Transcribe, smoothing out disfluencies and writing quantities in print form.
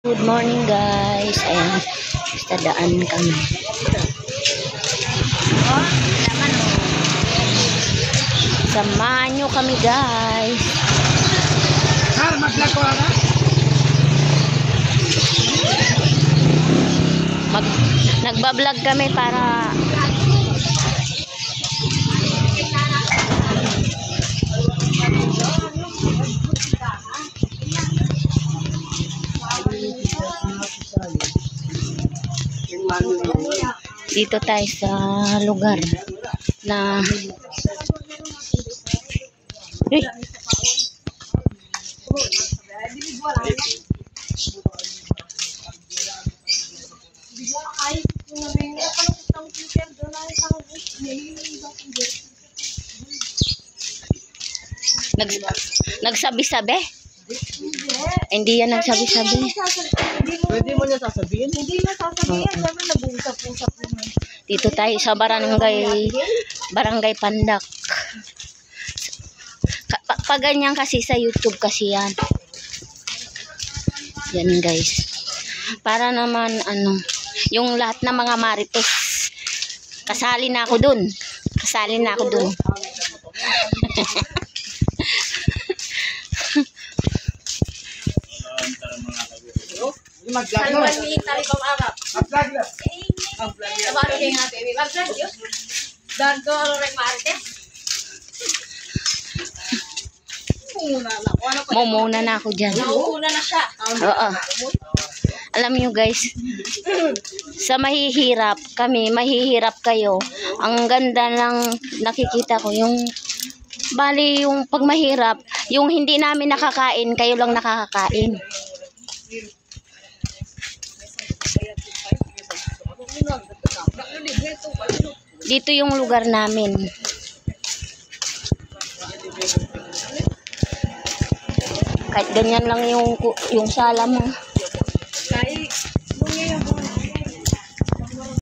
Good morning guys. Ayan, basta daan kami. Samahan nyo kami guys. Nagbablog kami para dito tayo sa lugar na nagsabi-sabi? Hindi yan nagsabi-sabi. Pwede mo niya sasabihin? Hindi na sasabihin. Sabi nag-uusap-usap naman. Dito tayo sa Barangay Pandak. Paganyan kasi sa YouTube kasi yan. Yan guys. Para naman yung lahat ng mga marites. Kasali na ako dun. Mag-vlog na. Sabado din nga, baby. Mag-vlog yun. Dardo, rek marites. Mumuna na ako dyan. Nauuna na siya. Oo. Alam nyo guys, sa mahihirap kami, mahihirap kayo. Ang ganda lang nakikita ko, yung bali yung pag mahirap, yung hindi namin nakakain, kayo lang nakakakain. Dito yung lugar namin. Kahit ganyan lang yung sala mo. Kahit, yung